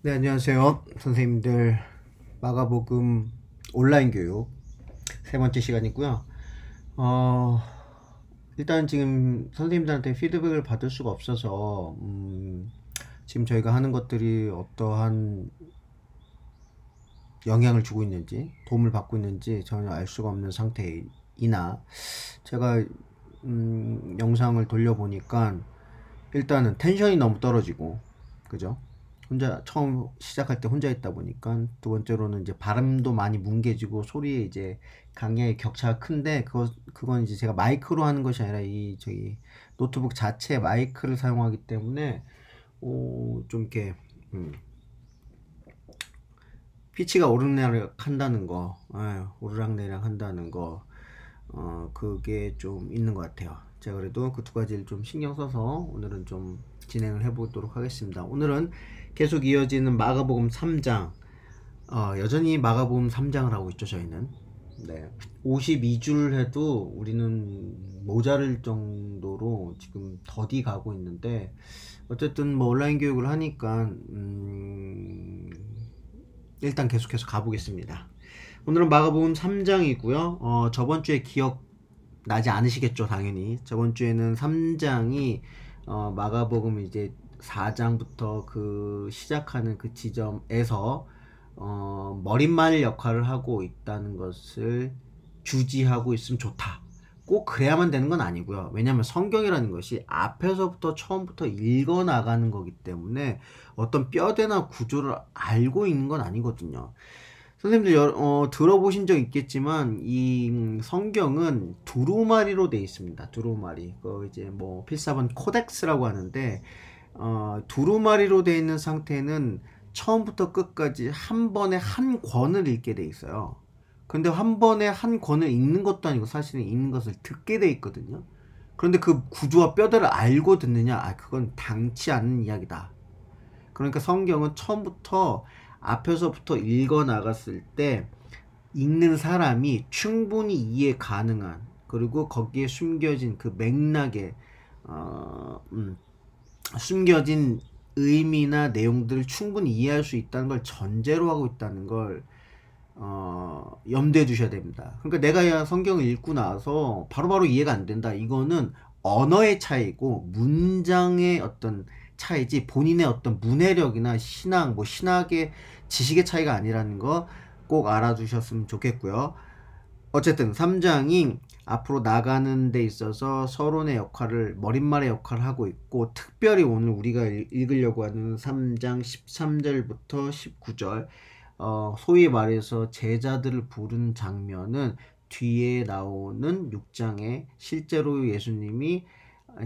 네, 안녕하세요. 선생님들. 마가복음 온라인 교육 세 번째 시간이고요. 어, 일단 지금 선생님들한테 피드백을 받을 수가 없어서, 지금 저희가 하는 것들이 어떠한 영향을 주고 있는지, 도움을 받고 있는지 전혀 알 수가 없는 상태이나, 제가, 영상을 돌려보니까, 일단은 텐션이 너무 떨어지고, 그죠? 혼자 처음 시작할 때 혼자 있다 보니까 두 번째로는 이제 발음도 많이 뭉개지고 소리에 이제 강약의 격차가 큰데 그건 이제 제가 마이크로 하는 것이 아니라 이 저기 노트북 자체 마이크를 사용하기 때문에 좀 이렇게 음, 피치가 오르락내리락 한다는 거, 오르락내리락 한다는 거, 그게 좀 있는 것 같아요. 제가 그래도 그 두 가지를 좀 신경 써서 오늘은 좀 진행을 해보도록 하겠습니다. 오늘은 계속 이어지는 마가복음 3장, 여전히 마가복음 3장을 하고 있죠, 저희는. 네. 52줄 해도 우리는 모자랄 정도로 지금 더디 가고 있는데, 어쨌든 뭐 온라인 교육을 하니까, 일단 계속해서 가보겠습니다. 오늘은 마가복음 3장이고요. 저번 주에 기억 나지 않으시겠죠, 당연히. 저번 주에는 3장이 마가복음 이제 4장부터 그 시작하는 그 지점에서 머릿말 역할을 하고 있다는 것을 주지하고 있으면 좋다. 꼭 그래야만 되는 건 아니고요. 왜냐하면 성경이라는 것이 앞에서부터 처음부터 읽어 나가는 거기 때문에 어떤 뼈대나 구조를 알고 있는 건 아니거든요. 선생님들 들어보신 적 있겠지만 이 성경은 두루마리로 되어 있습니다. 두루마리. 그 이제 뭐 필사본 코덱스라고 하는데 두루마리로 되어 있는 상태는 처음부터 끝까지 한 번에 한 권을 읽게 돼 있어요. 근데 한 번에 한 권을 읽는 것도 아니고 사실은 읽는 것을 듣게 돼 있거든요. 그런데 그 구조와 뼈대를 알고 듣느냐? 그건 당치 않은 이야기다. 그러니까 성경은 처음부터 앞에서부터 읽어 나갔을 때 읽는 사람이 충분히 이해 가능한, 그리고 거기에 숨겨진 그 맥락에 숨겨진 의미나 내용들을 충분히 이해할 수 있다는 걸 전제로 하고 있다는 걸 염두에 두셔야 됩니다. 그러니까 내가 성경을 읽고 나서 바로바로 이해가 안 된다. 이거는 언어의 차이고 문장의 어떤 차이지 본인의 어떤 문해력이나 신앙, 뭐 신학의 지식의 차이가 아니라는 거 꼭 알아두셨으면 좋겠고요. 어쨌든 3장이 앞으로 나가는 데 있어서 서론의 역할을, 머릿말의 역할을 하고 있고, 특별히 오늘 우리가 읽으려고 하는 3장 13절부터 19절, 소위 말해서 제자들을 부른 장면은 뒤에 나오는 6장에 실제로 예수님이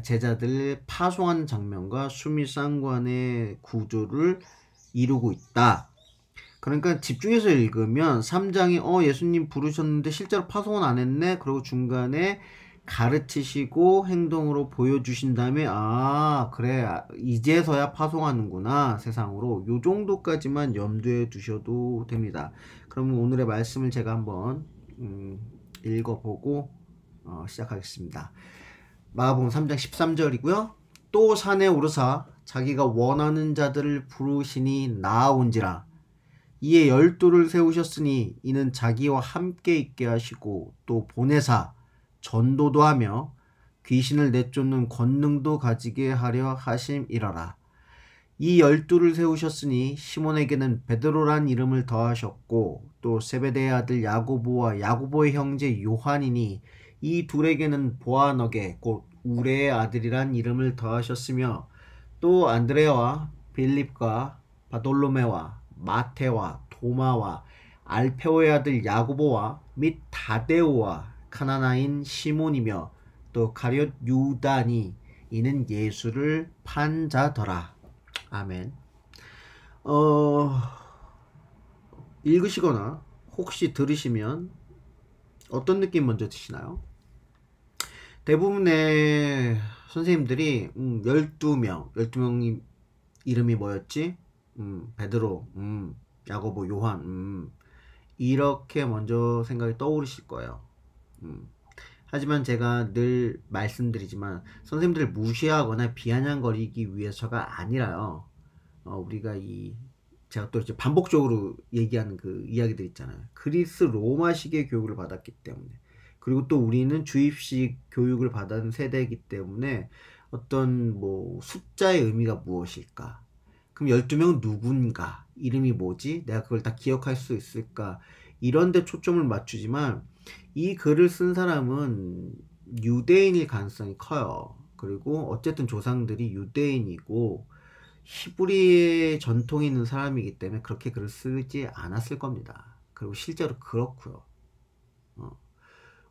제자들을 파송하는 장면과 수미상관의 구조를 이루고 있다. 그러니까 집중해서 읽으면 3장이 예수님 부르셨는데 실제로 파송은 안 했네. 그리고 중간에 가르치시고 행동으로 보여주신 다음에 그래, 이제서야 파송하는구나 세상으로. 요 정도까지만 염두에 두셔도 됩니다. 그러면 오늘의 말씀을 제가 한번 읽어보고 시작하겠습니다. 마가복음 3장 13절이고요. 또 산에 오르사 자기가 원하는 자들을 부르시니 나아온지라. 이에 12를 세우셨으니 이는 자기와 함께 있게 하시고 또 보내사 전도도 하며 귀신을 내쫓는 권능도 가지게 하려 하심이러라. 이 12를 세우셨으니 시몬에게는 베드로란 이름을 더하셨고 또 세베대의 아들 야고보와 야고보의 형제 요한이니 이 둘에게는 보아너게 곧 우레의 아들이란 이름을 더하셨으며 또 안드레와 빌립과 바돌로메와 마테와 도마와 알페오의 아들 야고보와 및 다데오와 가나나인 시몬이며 또 가룟 유다니 이는 예수를 판 자더라. 아멘. 어, 읽으시거나 혹시 들으시면 어떤 느낌 먼저 드시나요? 대부분의 선생님들이 12명, 12명이 이름이 뭐였지? 베드로, 야고보, 요한, 이렇게 먼저 생각이 떠오르실 거예요. 하지만 제가 늘 말씀드리지만 선생님들을 무시하거나 비아냥거리기 위해서가 아니라요. 우리가 이 제가 또 이제 반복적으로 얘기하는 그 이야기들 있잖아요. 그리스 로마식의 교육을 받았기 때문에, 그리고 또 우리는 주입식 교육을 받은 세대이기 때문에 어떤 뭐 숫자의 의미가 무엇일까? 그럼 12명은 누군가? 이름이 뭐지? 내가 그걸 다 기억할 수 있을까? 이런 데 초점을 맞추지만 이 글을 쓴 사람은 유대인일 가능성이 커요. 그리고 어쨌든 조상들이 유대인이고 히브리의 전통이 있는 사람이기 때문에 그렇게 글을 쓰지 않았을 겁니다. 그리고 실제로 그렇고요.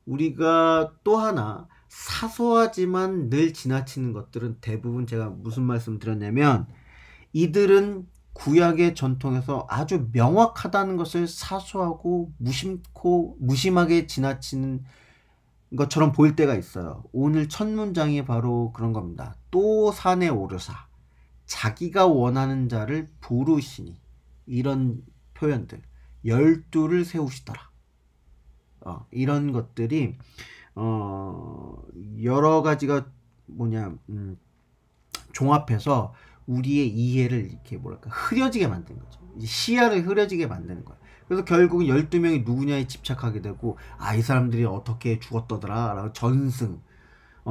우리가 또 하나 사소하지만 늘 지나치는 것들은 대부분, 제가 무슨 말씀 드렸냐면, 이들은 구약의 전통에서 아주 명확하다는 것을 사소하고 무심하게 지나치는 것처럼 보일 때가 있어요. 오늘 첫 문장이 바로 그런 겁니다. 또 산에 오르사 자기가 원하는 자를 부르시니, 이런 표현들, 12를 세우시더라. 이런 것들이 여러 가지가 종합해서 우리의 이해를 이렇게 뭐랄까 흐려지게 만든 거죠. 시야를 흐려지게 만드는 거예요. 그래서 결국은 12명이 누구냐에 집착하게 되고, 이 사람들이 어떻게 죽었더라 라고 전승,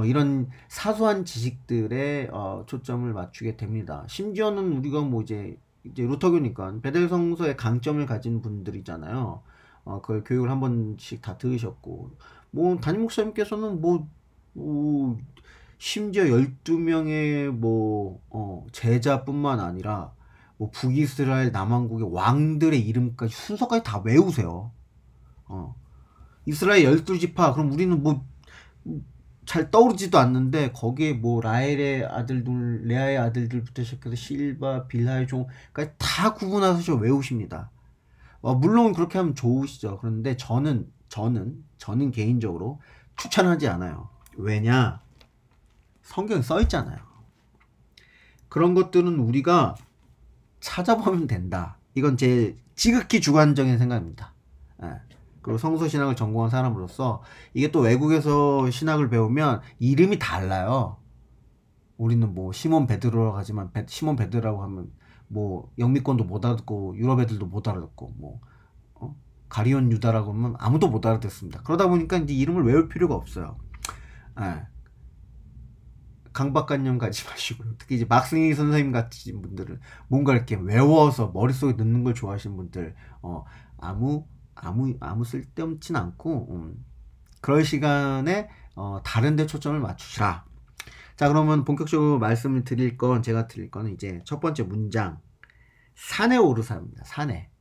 이런 사소한 지식들에 초점을 맞추게 됩니다. 심지어는 우리가 뭐 이제 루터교니까 베델 성서의 강점을 가진 분들이잖아요. 그걸 교육을 한 번씩 다 들으셨고, 뭐 담임 목사님께서는 심지어 12명의 제자뿐만 아니라 뭐 북이스라엘 남왕국의 왕들의 이름까지 순서까지 다 외우세요. 이스라엘 12지파, 그럼 우리는 뭐 잘 떠오르지도 않는데 거기에 뭐 라헬의 아들들, 레아의 아들들부터 시작해서 실바, 빌하의 종까지 다 구분하셔 외우십니다. 물론 그렇게 하면 좋으시죠. 그런데 저는 개인적으로 추천하지 않아요. 왜냐? 성경에 써 있잖아요. 그런 것들은 우리가 찾아보면 된다. 이건 제 지극히 주관적인 생각입니다. 그리고 성서신학을 전공한 사람으로서 이게 또 외국에서 신학을 배우면 이름이 달라요. 우리는 뭐 시몬 베드로라고 하지만 시몬 베드로라고 하면 뭐 영미권도 못 알아듣고 유럽 애들도 못 알아듣고, 뭐 가리온 유다라고 하면 아무도 못 알아듣습니다. 그러다 보니까 이제 이름을 외울 필요가 없어요. 강박관념 가지 마시고요. 특히 이제 막승희 선생님 같은 분들은 뭔가 이렇게 외워서 머릿속에 넣는 걸 좋아하시는 분들, 아무 쓸데없진 않고, 그럴 시간에 다른 데 초점을 맞추시라. 자, 그러면 본격적으로 말씀을 드릴 건, 제가 드릴 거는 이제 첫 번째 문장, 산에 오르사입니다. 산에.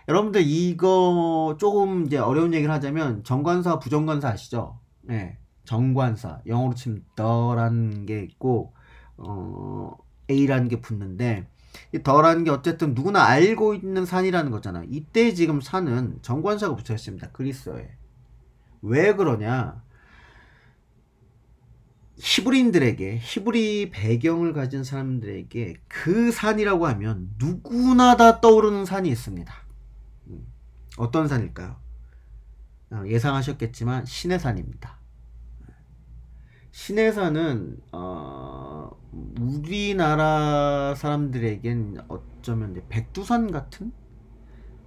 여러분들 이거 조금 이제 어려운 얘기를 하자면, 정관사, 부정관사 아시죠? 네. 정관사, 영어로 치면 the라는 게 있고 a라는 게 붙는데, 이 the라는 게 어쨌든 누구나 알고 있는 산이라는 거잖아. 이때 지금 산은 정관사가 붙여 있습니다. 그리스어에. 왜 그러냐? 히브리인들에게, 히브리 배경을 가진 사람들에게 그 산이라고 하면 누구나 다 떠오르는 산이 있습니다. 어떤 산일까요? 예상하셨겠지만 신의 산입니다. 신의 산은 우리나라 사람들에겐 어쩌면 백두산 같은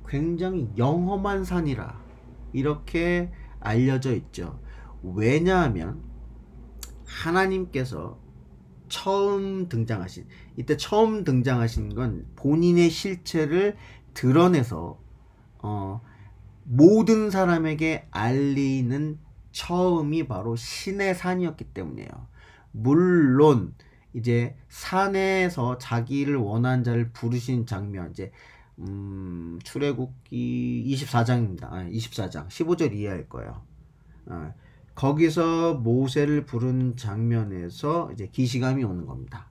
굉장히 영험한 산이라 이렇게 알려져 있죠. 왜냐하면 하나님께서 처음 등장하신 건 본인의 실체를 드러내서 모든 사람에게 알리는 처음이 바로 신의 산이었기 때문이에요. 물론 이제 산에서 자기를 원하는 자를 부르신 장면, 이제 출애굽기 24장입니다. 24장 15절 이해할 거예요. 거기서 모세를 부른 장면에서 이제 기시감이 오는 겁니다.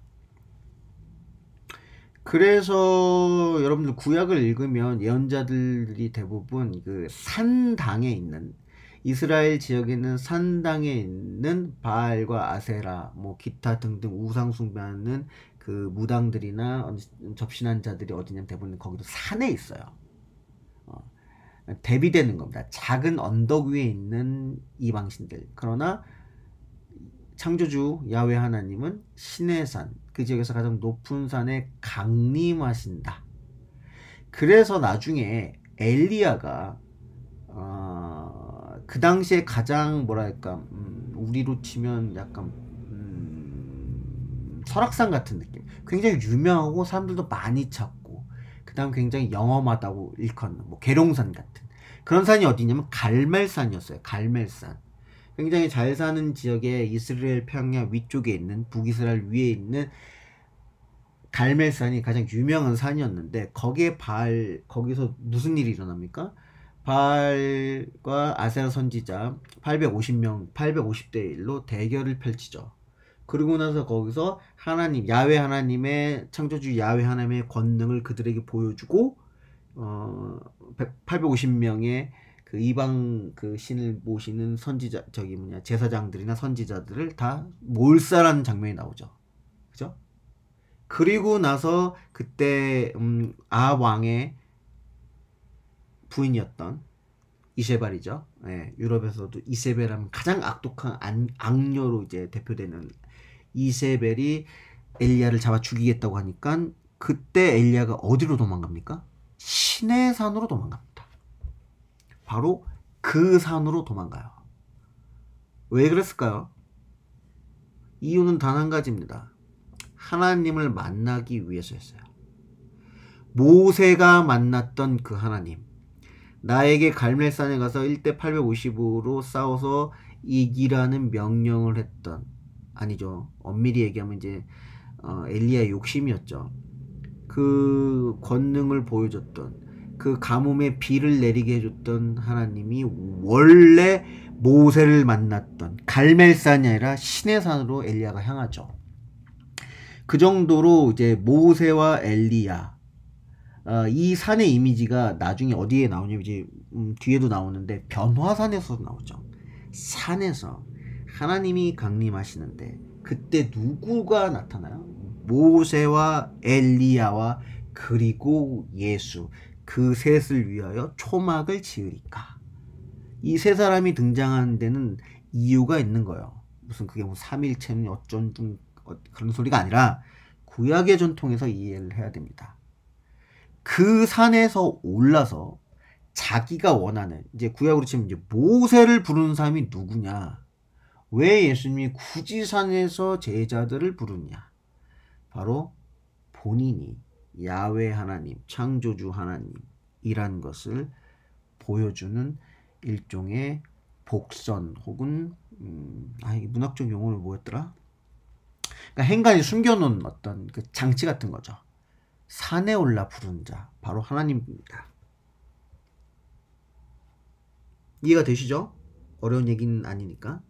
그래서 여러분들 구약을 읽으면 예언자들이 대부분 그 산당에 있는, 이스라엘 지역에 있는 산당에 있는 바알과 아세라, 뭐 기타 등등 우상 숭배하는 그 무당들이나 접신한 자들이 어디냐면 대부분 거기도 산에 있어요. 대비되는 겁니다. 작은 언덕 위에 있는 이방신들. 그러나 창조주 야훼 하나님은 신의 산, 그 지역에서 가장 높은 산에 강림하신다. 그래서 나중에 엘리야가 그 당시에 가장 뭐랄까 우리로 치면 약간 설악산 같은 느낌, 굉장히 유명하고 사람들도 많이 찾고 그 다음 굉장히 영험하다고 일컫는 뭐 계룡산 같은 그런 산이 어디냐면 갈멜산이었어요. 갈멜산. 굉장히 잘 사는 지역에 이스라엘 평야 위쪽에 있는, 북이스라엘 위에 있는 갈멜산이 가장 유명한 산이었는데, 거기서 무슨 일이 일어납니까? 바알과 아세라 선지자 850대 1로 대결을 펼치죠. 그리고 나서 거기서 하나님, 야훼 하나님의, 창조주 야훼 하나님의 권능을 그들에게 보여주고 850명의 그 이방 그 신을 모시는 선지자, 제사장들이나 선지자들을 다 몰살하는 장면이 나오죠. 그죠? 그리고 나서 그때 왕의 부인이었던 이세벨이죠. 예, 유럽에서도 이세벨하면 가장 악독한 악녀로 이제 대표되는 이세벨이 엘리야를 잡아 죽이겠다고 하니까 그때 엘리야가 어디로 도망갑니까? 시내산으로 도망갑니다. 바로 그 산으로 도망가요. 왜 그랬을까요? 이유는 단 한 가지입니다. 하나님을 만나기 위해서였어요. 모세가 만났던 그 하나님, 나에게 갈멜산에 가서 1대 850으로 싸워서 이기라는 명령을 했던, 아니죠, 엄밀히 얘기하면 이제 엘리야의 욕심이었죠. 그 권능을 보여줬던, 그 가뭄에 비를 내리게 해줬던 하나님이 원래 모세를 만났던 갈멜산이 아니라 시내산으로 엘리야가 향하죠. 그 정도로 이제 모세와 엘리야, 이 산의 이미지가 나중에 어디에 나오냐면 이제 뒤에도 나오는데 변화산에서도 나오죠. 산에서 하나님이 강림하시는데 그때 누구가 나타나요? 모세와 엘리야와 그리고 예수, 그 셋을 위하여 초막을 지으리까. 이 세 사람이 등장하는 데는 이유가 있는 거예요. 무슨 그게 뭐 삼일체는 어쩐 그런 소리가 아니라 구약의 전통에서 이해를 해야 됩니다. 그 산에서 올라서 자기가 원하는, 이제 구약으로 치면 이제 모세를 부르는 사람이 누구냐? 왜 예수님이 굳이 산에서 제자들을 부르냐? 바로 본인이 야훼 하나님, 창조주 하나님이란 것을 보여주는 일종의 복선 혹은 이게 문학적 용어는 뭐였더라? 그러니까 행간이 숨겨놓은 어떤 그 장치 같은 거죠. 산에 올라 부른 자, 바로 하나님입니다. 이해가 되시죠? 어려운 얘기는 아니니까.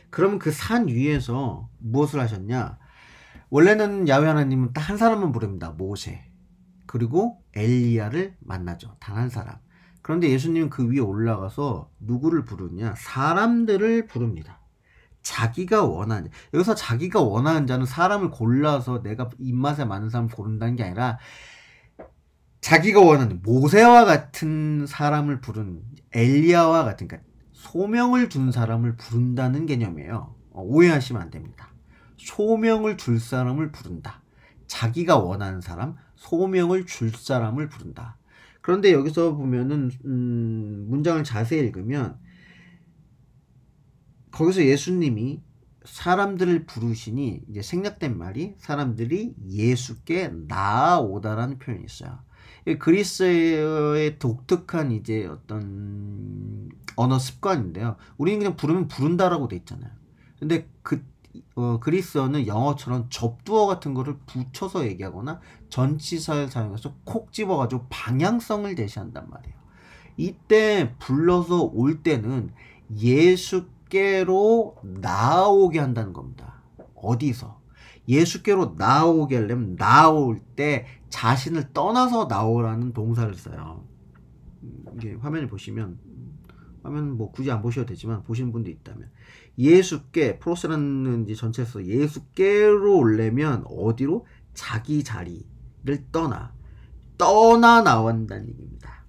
그러면 그 산 위에서 무엇을 하셨냐? 원래는 야훼 하나님은 딱 한 사람만 부릅니다. 모세. 그리고 엘리야를 만나죠. 단 한 사람. 그런데 예수님은 그 위에 올라가서 누구를 부르냐? 사람들을 부릅니다. 자기가 원하는, 여기서 자기가 원하는 자는 사람을 골라서 내가 입맛에 맞는 사람을 고른다는 게 아니라 자기가 원하는 모세와 같은 사람을 부른, 엘리야와 같은, 그러니까 소명을 준 사람을 부른다는 개념이에요. 오해하시면 안 됩니다. 소명을 줄 사람을 부른다. 자기가 원하는 사람, 소명을 줄 사람을 부른다. 그런데 여기서 보면은 문장을 자세히 읽으면 거기서 예수님이 사람들을 부르시니 이제 생략된 말이 사람들이 예수께 나아오다라는 표현이 있어요. 그리스의 독특한 이제 어떤 언어 습관인데요. 우리는 그냥 부르면 부른다라고 돼 있잖아요. 근데 그리스어는 영어처럼 접두어 같은 거를 붙여서 얘기하거나 전치사를 사용해서 콕 집어가지고 방향성을 제시한단 말이에요. 이때 불러서 올 때는 예수께로 나아오게 한다는 겁니다. 어디서? 예수께로 나아오게 하려면 나아올 때 자신을 떠나서 나오라는 동사를 써요. 이게 화면을 보시면, 화면 뭐 굳이 안 보셔도 되지만 보시는 분도 있다면, 예수께, 프로스라는 이제 전체에서 예수께로 오려면 어디로? 자기 자리를 떠나 나온다는 얘기입니다.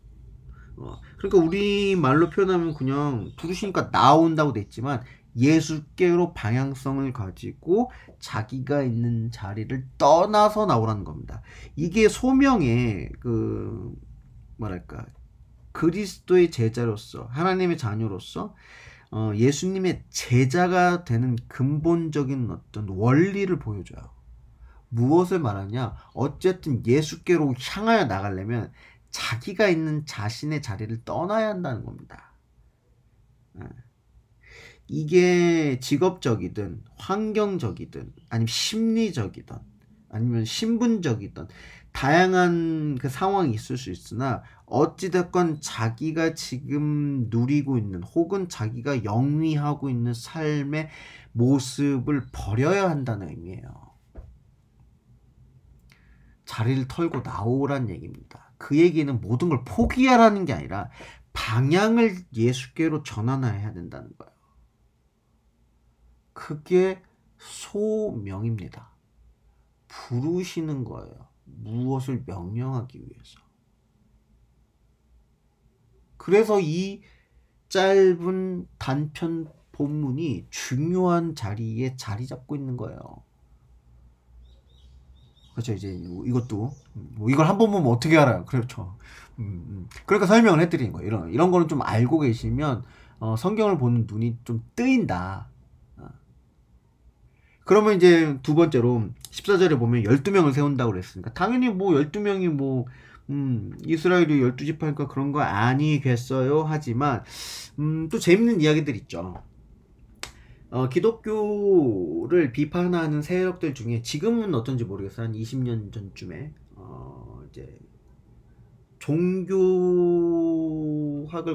그러니까 우리 말로 표현하면 그냥 부르시니까 나온다고 됐지만 예수께로 방향성을 가지고 자기가 있는 자리를 떠나서 나오라는 겁니다. 이게 소명의 뭐랄까, 그리스도의 제자로서, 하나님의 자녀로서 예수님의 제자가 되는 근본적인 어떤 원리를 보여줘요. 무엇을 말하냐? 어쨌든 예수께로 향하여 나가려면 자기가 있는 자신의 자리를 떠나야 한다는 겁니다. 이게 직업적이든 환경적이든 아니면 심리적이든 아니면 신분적이든 다양한 그 상황이 있을 수 있으나 어찌됐건 자기가 지금 누리고 있는 혹은 자기가 영위하고 있는 삶의 모습을 버려야 한다는 의미예요. 자리를 털고 나오란 얘기입니다. 그 얘기는 모든 걸 포기하라는 게 아니라 방향을 예수께로 전환해야 된다는 거예요. 그게 소명입니다. 부르시는 거예요. 무엇을 명령하기 위해서. 그래서 이 짧은 단편 본문이 중요한 자리에 자리 잡고 있는 거예요. 그렇죠. 이제 이것도 이걸 한 번 보면 어떻게 알아요? 그렇죠. 그러니까 설명을 해드린 거예요. 이런 거는 좀 알고 계시면 성경을 보는 눈이 좀 뜨인다. 그러면 이제 두 번째로 14절에 보면 12명을 세운다고 그랬으니까 당연히 뭐 12명이 뭐 이스라엘이 12지파니까 그런 거 아니겠어요? 하지만 또 재밌는 이야기들 있죠. 기독교를 비판하는 세력들 중에 지금은 어떤지 모르겠어요. 한 20년 전쯤에 이제 종교학을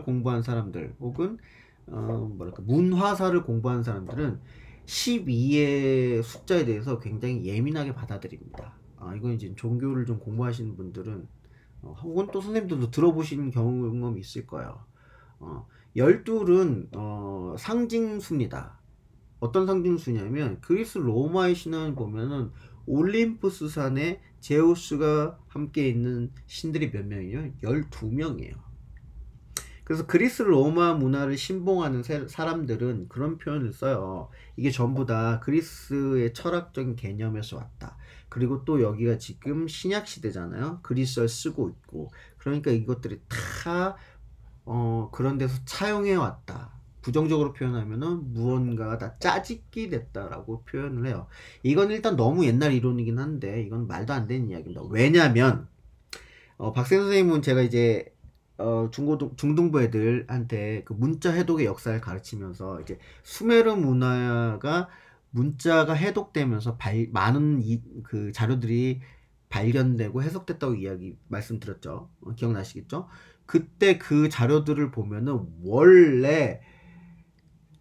공부한 사람들 혹은 뭐랄까 문화사를 공부하는 사람들은 12의 숫자에 대해서 굉장히 예민하게 받아들입니다. 이건 이제 종교를 좀 공부하시는 분들은 혹은 또 선생님들도 들어보신 경험이 있을 거예요. 12은 상징수입니다. 어떤 상징수냐면 그리스 로마의 신화를 보면은 올림푸스 산에 제우스가 함께 있는 신들이 몇 명이요? 12명이에요. 그래서 그리스 로마 문화를 신봉하는 사람들은 그런 표현을 써요. 이게 전부 다 그리스의 철학적인 개념에서 왔다. 그리고 또 여기가 지금 신약 시대잖아요. 그리스어를 쓰고 있고. 그러니까 이것들이 다 그런 데서 차용해 왔다. 부정적으로 표현하면은 무언가가 다 짜집기 됐다라고 표현을 해요. 이건 일단 너무 옛날 이론이긴 한데 이건 말도 안 되는 이야기입니다. 왜냐면 박생 선생님은 제가 이제 중등부 애들한테 그 문자 해독의 역사를 가르치면서 이제 수메르 문화가 문자가 해독되면서 많은 그 자료들이 발견되고 해석됐다고 말씀드렸죠. 기억나시겠죠? 그때 그 자료들을 보면은 원래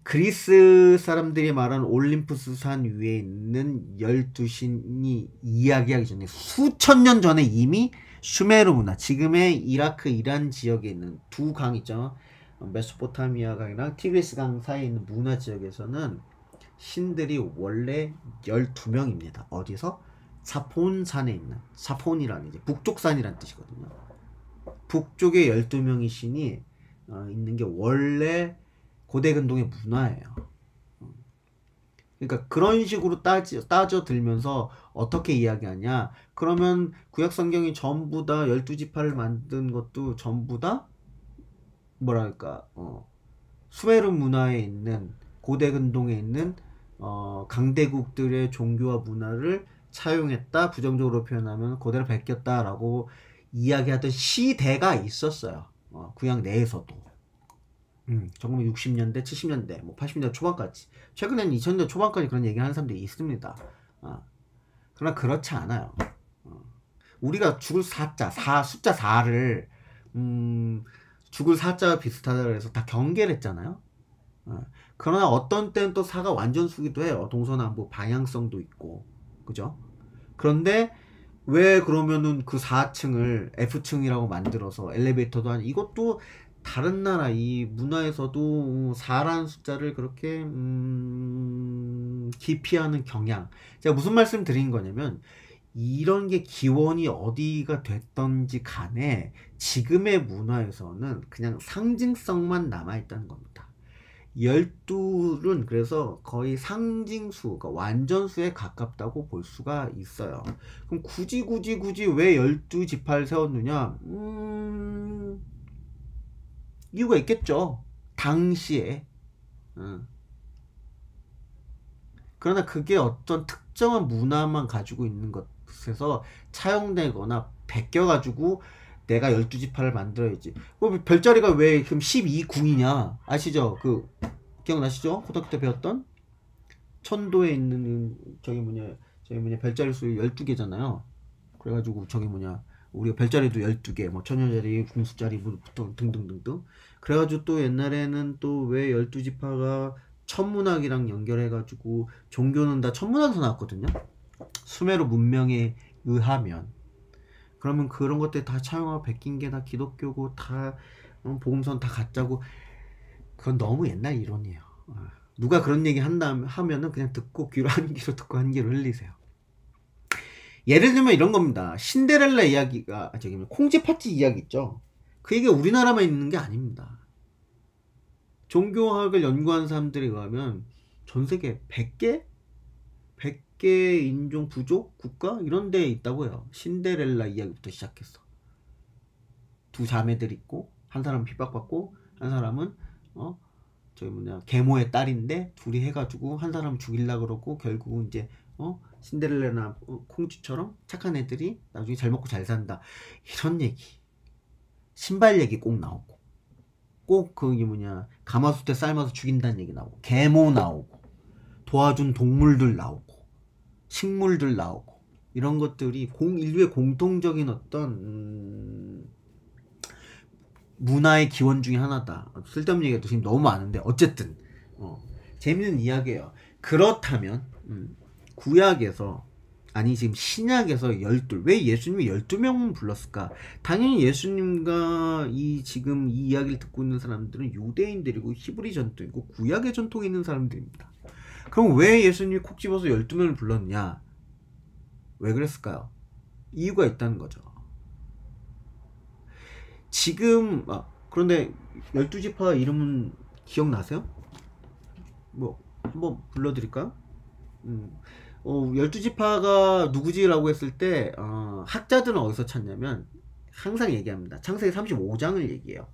그리스 사람들이 말하는 올림푸스 산 위에 있는 12신이 이야기하기 전에 수천 년 전에 이미 슈메르 문화, 지금의 이라크, 이란 지역에 있는 두 강 있죠. 메소포타미아 강이랑 티그리스 강 사이에 있는 문화 지역에서는 신들이 원래 12명입니다. 어디서? 사폰산에 있는, 사폰이라는 이제 북쪽산이라는 뜻이거든요. 북쪽에 12명의 신이 있는 게 원래 고대 근동의 문화예요. 그러니까 그런 식으로 따져 들면서 어떻게 이야기하냐? 그러면 구약 성경이 전부 다 12지파를 만든 것도 전부 다 뭐랄까 수메르 문화에 있는 고대 근동에 있는 강대국들의 종교와 문화를 차용했다. 부정적으로 표현하면 그대로 베꼈다라고 이야기하던 시대가 있었어요. 구약 내에서도. 1960년대, 70년대, 뭐 80년대 초반까지. 최근에는 2000년대 초반까지 그런 얘기를 하는 사람들이 있습니다. 그러나 그렇지 않아요. 우리가 죽을 숫자 4를 죽을 4자와 비슷하다 그래서 다 경계를 했잖아요. 그러나 어떤 때는 또 4가 완전수기도 해요. 동서남북 방향성도 있고. 그죠? 그런데 왜 그러면은 그 4층을 F층이라고 만들어서 엘리베이터도 하니 이것도 다른 나라 이 문화에서도 4라는 숫자를 그렇게 기피하는 경향. 제가 무슨 말씀 드린 거냐면 이런 게 기원이 어디가 됐던지 간에 지금의 문화에서는 그냥 상징성만 남아있다는 겁니다. 12는 그래서 거의 상징수, 그러니까 완전수에 가깝다고 볼 수가 있어요. 그럼 굳이 왜 12지파를 세웠느냐? 이유가 있겠죠. 당시에. 그러나 그게 어떤 특정한 문화만 가지고 있는 것에서 차용되거나 베껴가지고 내가 12지파를 만들어야지. 별자리가 왜 그럼 12궁이냐? 아시죠? 그 기억나시죠? 고등학교 때 배웠던 천도에 있는 저기 뭐냐 별자리 수 12개잖아요. 그래가지고 저기 뭐냐 우리가 별자리도 12개, 뭐 천여자리, 궁수자리, 뭐 등등등등. 그래가지고 또 옛날에는 또 왜 12지파가 천문학이랑 연결해가지고 종교는 다 천문학에서 나왔거든요. 수메르 문명에 의하면. 그러면 그런 것들 다 차용하고 베낀 게 다 기독교고 다 복음서는 다 가짜고. 그건 너무 옛날 이론이에요. 누가 그런 얘기 하면은 그냥 듣고 귀로 한 귀로 듣고 한 귀로 흘리세요. 예를 들면 이런 겁니다. 신데렐라 이야기가 저기 콩쥐 팥쥐 이야기 있죠. 그 얘기가 우리나라만 있는 게 아닙니다. 종교학을 연구한 사람들에 의하면 전 세계 100개 인종 부족 국가 이런 데에 있다고 해요. 신데렐라 이야기부터 시작했어. 두 자매들 있고 한 사람은 핍박받고 한 사람은 저기 뭐냐 계모의 딸인데 둘이 해가지고 한 사람 죽이려고 그러고 결국은 이제 신데렐라나 콩쥐처럼 착한 애들이 나중에 잘 먹고 잘 산다. 이런 얘기. 신발 얘기 꼭 나오고 꼭 그게 뭐냐 가마솥에 삶아서 죽인다는 얘기 나오고 계모 나오고 도와준 동물들 나오고 식물들 나오고 이런 것들이 인류의 공통적인 어떤 문화의 기원 중에 하나다. 쓸데없는 얘기가 지금 너무 많은데 어쨌든 재밌는 이야기예요. 그렇다면 구약에서 아니 지금 신약에서 왜 예수님이 12명만 불렀을까? 당연히 예수님과 지금 이 이야기를 듣고 있는 사람들은 유대인들이고 히브리 전통이고 구약의 전통에 있는 사람들입니다. 그럼 왜 예수님이 콕 집어서 12명을 불렀냐? 왜 그랬을까요? 이유가 있다는 거죠. 지금 그런데 12지파 이름은 기억나세요? 뭐 한번 불러드릴까요? 12지파가 누구지라고 했을 때 학자들은 어디서 찾냐면 항상 얘기합니다. 창세기 35장을 얘기해요.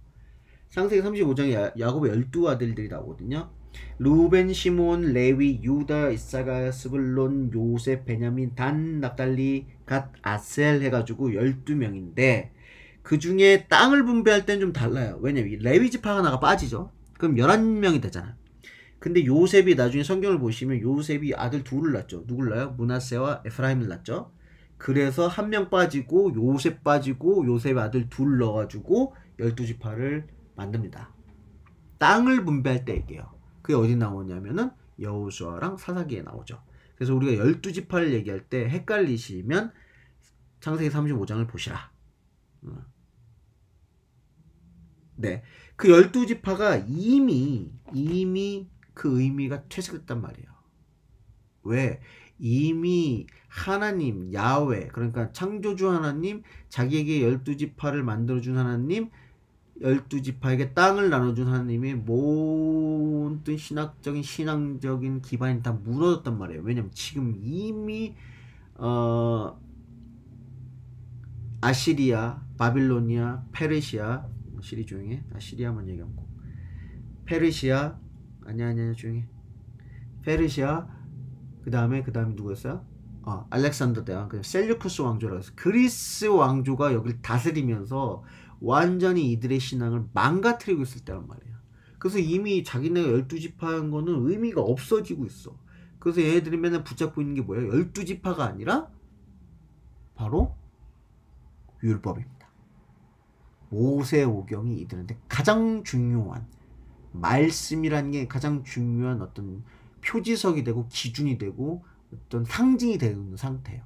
창세기 35장에 야곱의 12아들들이 나오거든요. 루벤, 시몬, 레위, 유다, 이사가, 스불론, 요셉, 베냐민, 단, 납달리, 갓, 아셀 해가지고 12명인데 그 중에 땅을 분배할 때는 좀 달라요. 왜냐면 레위 지파 하나가 빠지죠. 그럼 11명이 되잖아요. 근데 요셉이 나중에 성경을 보시면 요셉이 아들 둘을 낳죠. 누굴 낳아요? 므낫세와 에프라임을 낳죠. 그래서 한 명 빠지고 요셉 빠지고 요셉의 아들 둘 넣어가지고 12지파를 만듭니다. 땅을 분배할 때 얘기해요. 그게 어디 나오냐면은 여호수아랑 사사기에 나오죠. 그래서 우리가 12지파를 얘기할 때 헷갈리시면 창세기 35장을 보시라. 네, 그 12지파가 이미 그 의미가 퇴색됐단 말이에요. 왜? 이미 하나님, 야훼, 그러니까 창조주 하나님, 자기에게 12지파를 만들어준 하나님, 12지파에게 땅을 나눠준 하나님의 모든 신앙적인 기반이 다 무너졌단 말이에요. 왜냐면 지금 이미 아시리아, 바빌로니아, 페르시아, 시리 조용해. 아시리아만 얘기하고 페르시아, 아니야 조용해. 페르시아, 그 다음에 누구였어요? 알렉산더 대왕, 셀류쿠스 왕조라고 해서 그리스 왕조가 여기를 다스리면서 완전히 이들의 신앙을 망가뜨리고 있을 때란 말이에요. 그래서 이미 자기네가 12지파인 거는 의미가 없어지고 있어. 그래서 얘네들이 맨날 붙잡고 있는 게 뭐예요? 12지파가 아니라 바로 율법입니다. 모세오경이 이들한테 가장 중요한 말씀이라는 게 가장 중요한 어떤 표지석이 되고 기준이 되고 어떤 상징이 되는 상태예요.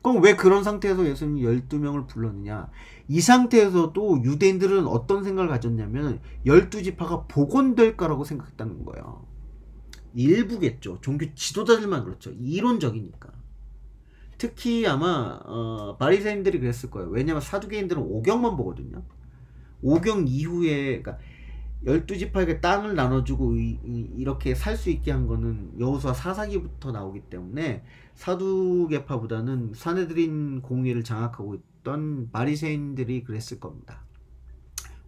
그럼 왜 그런 상태에서 예수님이 12명을 불렀느냐? 이 상태에서도 유대인들은 어떤 생각을 가졌냐면 12지파가 복원될 거라고 생각했다는 거예요. 일부겠죠. 종교 지도자들만 그렇죠. 이론적이니까. 특히 아마 바리새인들이 그랬을 거예요. 왜냐면 사두개인들은 오경만 보거든요. 오경 이후에 그러니까 12지파에게 땅을 나눠주고 이렇게 살 수 있게 한 거는 여호수아 4사기부터 나오기 때문에 사두개파보다는 사내들인 공의를 장악하고 있던 바리새인들이 그랬을 겁니다.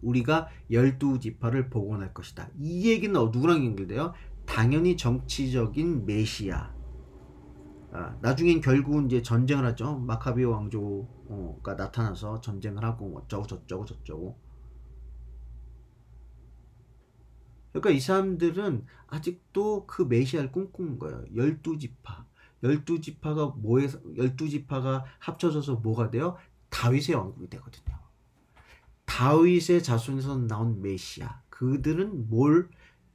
우리가 12지파를 복원할 것이다. 이 얘기는 누구랑 연결돼요? 당연히 정치적인 메시아. 나중엔 결국은 이제 전쟁을 하죠. 마카비오 왕조가 나타나서 전쟁을 하고 어쩌고 저쩌고. 그러니까 이 사람들은 아직도 그 메시아를 꿈꾸는 거예요. 12지파. 12지파가 12지파가 합쳐져서 뭐가 돼요? 다윗의 왕국이 되거든요. 다윗의 자손에서 나온 메시아. 그들은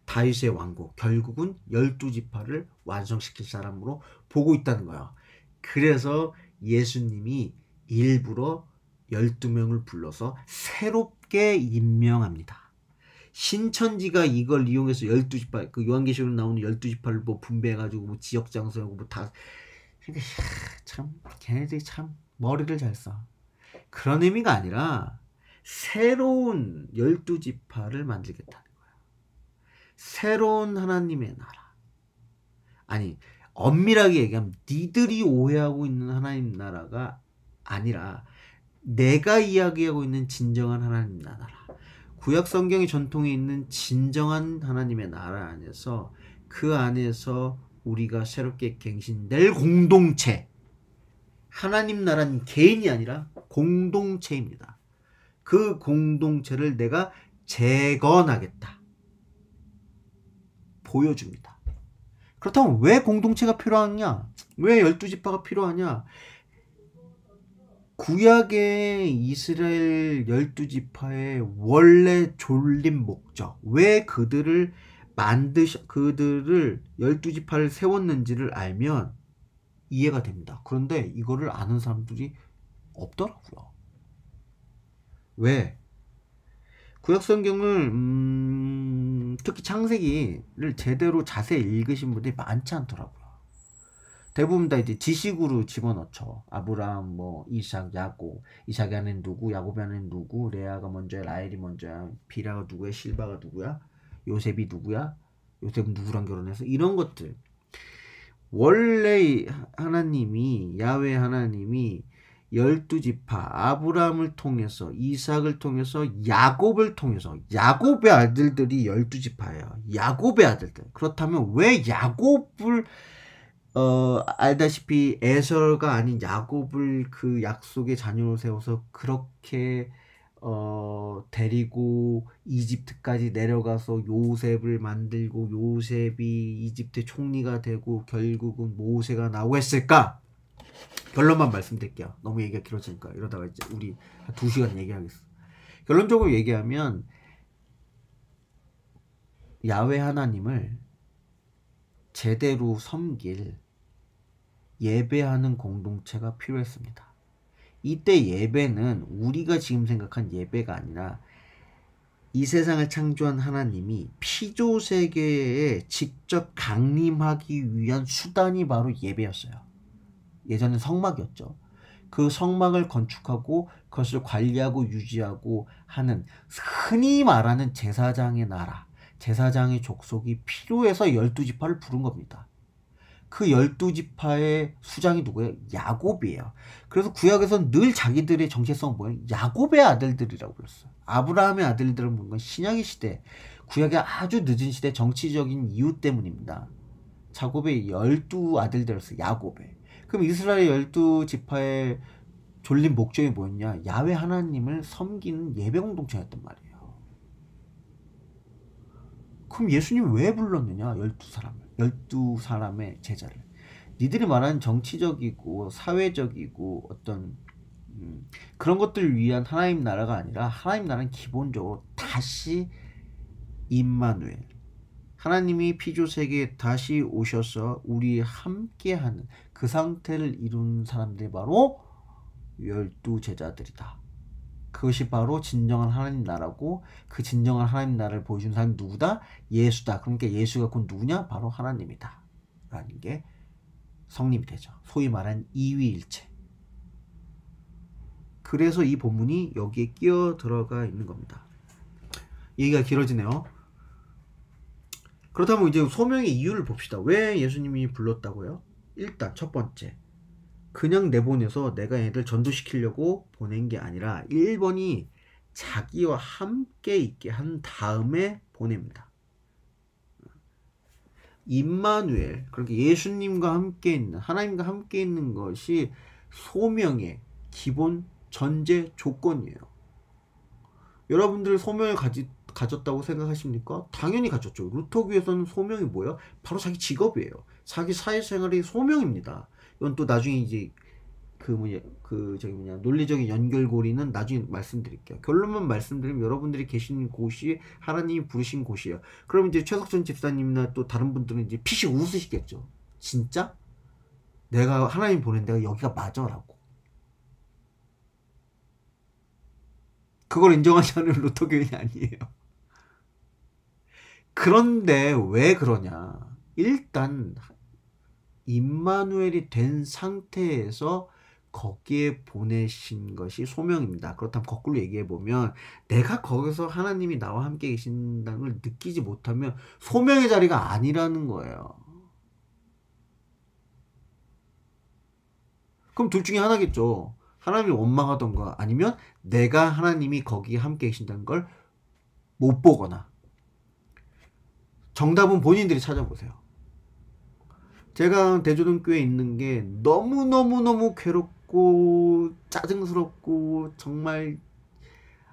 다윗의 왕국. 결국은 12지파를 완성시킬 사람으로 보고 있다는 거예요. 그래서 예수님이 일부러 12명을 불러서 새롭게 임명합니다. 신천지가 이걸 이용해서 12지파, 그 요한계시록에 나오는 12지파를 뭐 분배해가지고 뭐 지역 장소하고 뭐 다, 그러니까 참 걔네들이 참 머리를 잘 써. 그런 의미가 아니라 새로운 12지파를 만들겠다는 거야. 새로운 하나님의 나라. 아니, 엄밀하게 얘기하면 니들이 오해하고 있는 하나님 나라가 아니라 내가 이야기하고 있는 진정한 하나님 나라. 구약 성경의 전통에 있는 진정한 하나님의 나라 안에서 그 안에서 우리가 새롭게 갱신될 공동체. 하나님 나라는 개인이 아니라 공동체입니다. 그 공동체를 내가 재건하겠다. 보여줍니다. 그렇다면 왜 공동체가 필요하냐? 왜 12지파가 필요하냐? 구약의 이스라엘 12지파의 원래 졸린 목적, 왜 그들을 12지파를 세웠는지를 알면 이해가 됩니다. 그런데 이거를 아는 사람들이 없더라고요. 왜? 구약 성경을 특히 창세기를 제대로 자세히 읽으신 분들이 많지 않더라고요. 대부분 다 이제 지식으로 집어넣죠. 아브라함, 뭐 이삭, 야곱. 이삭의 아내는 누구? 야곱의 아내는 누구? 레아가 먼저야? 라헬이 먼저야? 비라가 누구야? 실바가 누구야? 요셉이 누구야? 요셉은 누구랑 결혼해서? 이런 것들. 원래 하나님이, 야훼 하나님이 12지파 아브라함을 통해서, 이삭을 통해서, 야곱을 통해서, 야곱의 아들들이 12지파예요. 야곱의 아들들. 그렇다면 왜 야곱을 알다시피 에서가 아닌 야곱을 그 약속의 자녀로 세워서 그렇게 데리고 이집트까지 내려가서 요셉을 만들고 요셉이 이집트의 총리가 되고 결국은 모세가 나오고 했을까? 결론만 말씀드릴게요. 너무 얘기가 길어지니까 이러다가 이제 우리 한 2시간 얘기하겠어. 결론적으로 얘기하면 야훼 하나님을 제대로 섬길 예배하는 공동체가 필요했습니다. 이때 예배는 우리가 지금 생각한 예배가 아니라 이 세상을 창조한 하나님이 피조세계에 직접 강림하기 위한 수단이 바로 예배였어요. 예전엔 성막이었죠. 그 성막을 건축하고 그것을 관리하고 유지하고 하는 흔히 말하는 제사장의 나라, 제사장의 족속이 필요해서 12지파를 부른 겁니다. 그 12지파의 수장이 누구예요? 야곱이에요. 그래서 구약에서는 늘 자기들의 정체성은 뭐예요? 야곱의 아들들이라고 불렀어요. 아브라함의 아들들은 뭔가 신약의 시대, 구약의 아주 늦은 시대 정치적인 이유 때문입니다. 야곱의 12아들들이었어요. 야곱의. 그럼 이스라엘 12지파의 졸린 목적이 뭐였냐? 야훼 하나님을 섬기는 예배 공동체였단 말이에요. 그럼 예수님 왜 불렀느냐? 12사람의 제자를. 니들이 말하는 정치적이고 사회적이고 어떤 그런 것들을 위한 하나님 나라가 아니라 하나님 나라는 기본적으로 다시 임마누엘, 하나님이 피조세계에 다시 오셔서 우리 함께하는 그 상태를 이룬 사람들이 바로 12제자들이다. 그것이 바로 진정한 하나님 나라고, 그 진정한 하나님 나라를 보여준 사람이 누구다? 예수다. 그러니까 예수가 곧 누구냐? 바로 하나님이다 라는 게 성립이 되죠. 소위 말하는 이위일체. 그래서 이 본문이 여기에 끼어 들어가 있는 겁니다. 얘기가 길어지네요. 그렇다면 이제 소명의 이유를 봅시다. 왜 예수님이 불렀다고요? 일단 첫 번째, 그냥 내보내서 내가 얘들 전도시키려고 보낸 게 아니라 1번이 자기와 함께 있게 한 다음에 보냅니다. 임마누엘, 그러니까 예수님과 함께 있는, 하나님과 함께 있는 것이 소명의 기본 전제 조건이에요. 여러분들 소명을 가졌다고 생각하십니까? 당연히 가졌죠. 루터교에서는 소명이 뭐예요? 바로 자기 직업이에요. 자기 사회생활이 소명입니다. 이건 또 나중에 이제 논리적인 연결고리는 나중에 말씀드릴게요. 결론만 말씀드리면 여러분들이 계신 곳이 하나님이 부르신 곳이에요. 그럼 이제 최석준 집사님이나 또 다른 분들은 이제 피식 웃으시겠죠. 진짜? 내가 하나님 보낸 데가 여기가 맞아라고. 그걸 인정하지 않는 루터교인이 아니에요. 그런데 왜 그러냐? 일단 임마누엘이 된 상태에서 거기에 보내신 것이 소명입니다. 그렇다면 거꾸로 얘기해보면 내가 거기서 하나님이 나와 함께 계신다는 걸 느끼지 못하면 소명의 자리가 아니라는 거예요. 그럼 둘 중에 하나겠죠. 하나님이 원망하던가 아니면 내가 하나님이 거기에 함께 계신다는 걸 못 보거나. 정답은 본인들이 찾아보세요. 제가 대조동교회에 있는 게 너무너무너무 괴롭고 짜증스럽고 정말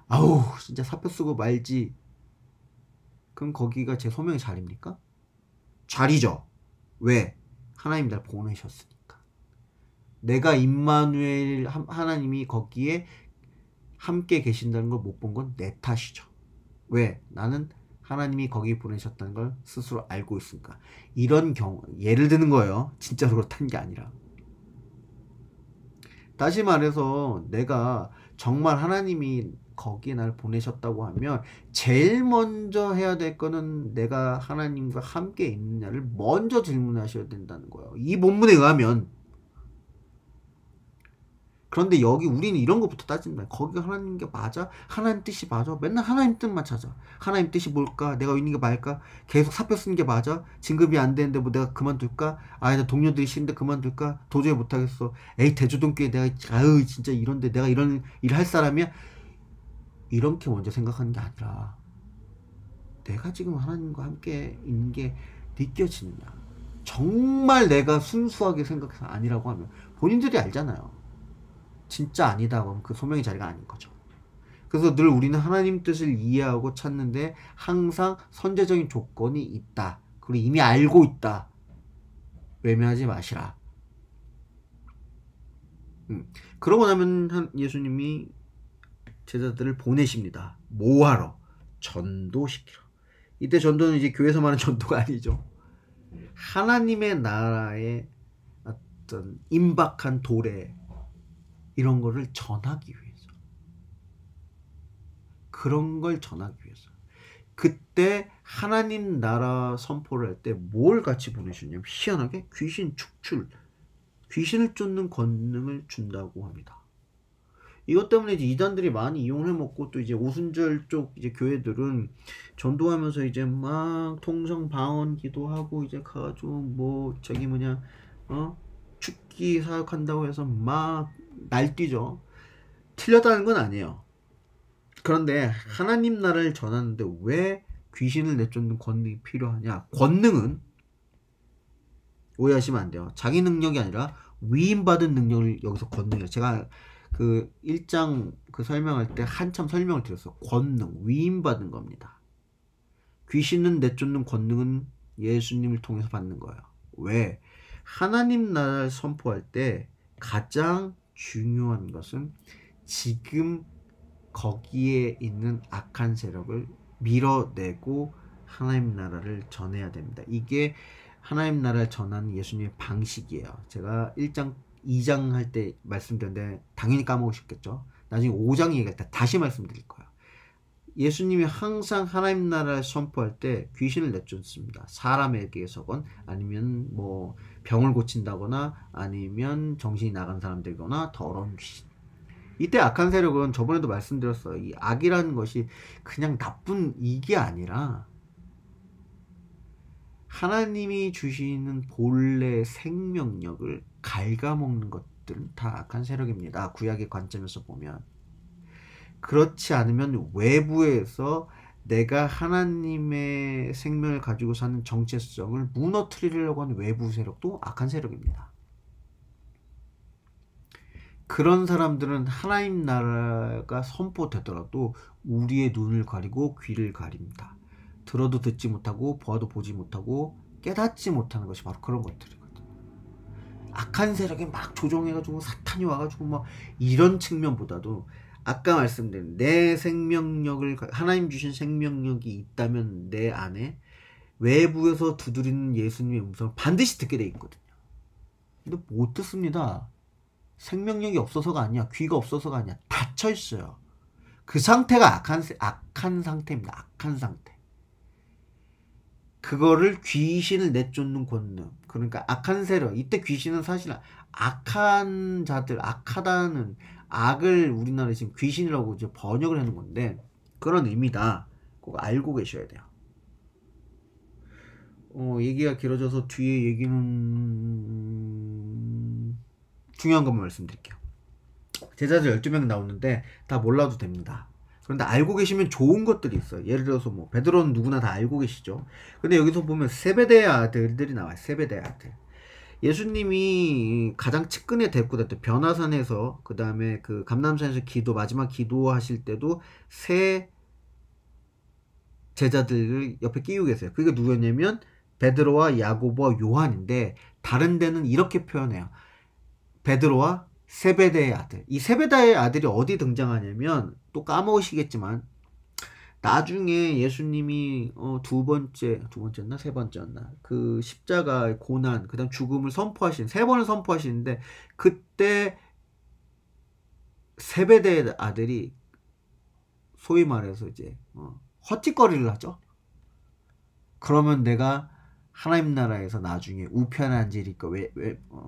아우 진짜 사표 쓰고 말지. 그럼 거기가 제 소명의 자리입니까? 자리죠. 왜? 하나님 날 보내셨으니까. 내가 임마누엘 하나님이 거기에 함께 계신다는 걸 못 본 건 내 탓이죠. 왜? 나는 하나님이 거기 보내셨다는 걸 스스로 알고 있으니까. 이런 경우 예를 드는 거예요. 진짜로 그렇다는 게 아니라. 다시 말해서 내가 정말 하나님이 거기에 날 보내셨다고 하면 제일 먼저 해야 될 거는 내가 하나님과 함께 있느냐를 먼저 질문하셔야 된다는 거예요. 이 본문에 의하면. 그런데 여기 우리는 이런 것부터 따진다. 거기가 하나님 게 맞아? 하나님 뜻이 맞아? 맨날 하나님 뜻만 찾아. 하나님 뜻이 뭘까? 내가 있는 게 말까? 계속 사표 쓰는 게 맞아? 진급이 안 되는데 뭐 내가 그만둘까? 나 동료들이 싫은데 그만둘까? 도저히 못하겠어. 에이 대주동교회 내가 아유 진짜 이런데 내가 이런 일 할 사람이야? 이렇게 먼저 생각하는 게 아니라 내가 지금 하나님과 함께 있는 게 느껴지느냐? 정말 내가 순수하게 생각해서 아니라고 하면 본인들이 알잖아요. 진짜 아니다 그러면 그 소명의 자리가 아닌 거죠. 그래서 늘 우리는 하나님 뜻을 이해하고 찾는데 항상 선제적인 조건이 있다. 그리고 이미 알고 있다. 외면하지 마시라. 그러고 나면 예수님이 제자들을 보내십니다. 뭐하러? 전도시키러. 이때 전도는 이제 교회에서 말하는 전도가 아니죠. 하나님의 나라의 어떤 임박한 도래 이런 거를 전하기 위해서. 그런 걸 전하기 위해서. 그때 하나님 나라 선포를 할 때 뭘 같이 보내셨냐면 희한하게 귀신 축출, 귀신을 쫓는 권능을 준다고 합니다. 이것 때문에 이제 이단들이 많이 이용을 해먹고 또 이제 오순절 쪽 이제 교회들은 전도하면서 이제 막 통성 방언 기도하고 이제 가가지고 축기 사역한다고 해서 막 날뛰죠. 틀렸다는 건 아니에요. 그런데 하나님 나라를 전하는데 왜 귀신을 내쫓는 권능이 필요하냐? 권능은 오해하시면 안 돼요. 자기 능력이 아니라 위임받은 능력을 여기서 권능이에요. 제가 그 1장 그 설명할 때 한참 설명을 드렸어요. 권능, 위임받은 겁니다. 귀신은 내쫓는 권능은 예수님을 통해서 받는 거예요. 왜? 하나님 나라를 선포할 때 가장 중요한 것은 지금 거기에 있는 악한 세력을 밀어내고 하나님 나라를 전해야 됩니다. 이게 하나님 나라를 전하는 예수님의 방식이에요. 제가 1장, 2장 할 때 말씀드렸는데 당연히 까먹으셨겠죠. 나중에 5장 얘기할 때 다시 말씀드릴 거예요. 예수님이 항상 하나님 나라를 선포할 때 귀신을 내쫓습니다. 사람에게서건 아니면 병을 고친다거나 아니면 정신이 나간 사람들이거나 더러운 귀신. 이때 악한 세력은 저번에도 말씀드렸어요. 이 악이라는 것이 그냥 나쁜 이게 아니라 하나님이 주시는 본래 생명력을 갉아먹는 것들은 다 악한 세력입니다. 구약의 관점에서 보면. 그렇지 않으면 외부에서 내가 하나님의 생명을 가지고 사는 정체성을 무너뜨리려고 하는 외부 세력도 악한 세력입니다. 그런 사람들은 하나님 나라가 선포되더라도 우리의 눈을 가리고 귀를 가립니다. 들어도 듣지 못하고 보아도 보지 못하고 깨닫지 못하는 것이 바로 그런 것들이거든요. 악한 세력이 막 조종해가지고 사탄이 와가지고 막 이런 측면보다도 아까 말씀드린 내 생명력을 하나님 주신 생명력이 있다면 내 안에 외부에서 두드리는 예수님의 음성을 반드시 듣게 돼 있거든요. 근데 못 듣습니다. 생명력이 없어서가 아니야. 귀가 없어서가 아니야. 닫혀 있어요. 그 상태가 악한 상태입니다. 악한 상태. 그거를 귀신을 내쫓는 권능. 그러니까 악한 세력. 이때 귀신은 사실 악한 자들, 악하다는 악을 우리나라에 지금 귀신이라고 이제 번역을 하는 건데 그런 의미다. 꼭 알고 계셔야 돼요. 얘기가 길어져서 뒤에 얘기는 중요한 것만 말씀드릴게요. 제자들 12명 나오는데 다 몰라도 됩니다. 그런데 알고 계시면 좋은 것들이 있어요. 예를 들어서 뭐 베드로는 누구나 다 알고 계시죠. 근데 여기서 보면 세베대의 아들들이 나와요. 세베대의 아들. 예수님이 가장 측근에 데리고 다녔대. 변화산에서 그 다음에 그 감람산에서 마지막 기도하실 때도 세 제자들을 옆에 끼우고 계세요. 그게 누구였냐면 베드로와 야고보와 요한인데 다른 데는 이렇게 표현해요. 베드로와 세베대의 아들. 이 세베대의 아들이 어디 등장하냐면 또 까먹으시겠지만 나중에 예수님이 세 번째였나 그 십자가 고난 그다음 죽음을 세 번을 선포하시는데 그때 세베대의 아들이 소위 말해서 이제 헛짓거리를 하죠. 그러면 내가 하나님 나라에서 나중에 우편에 앉으리까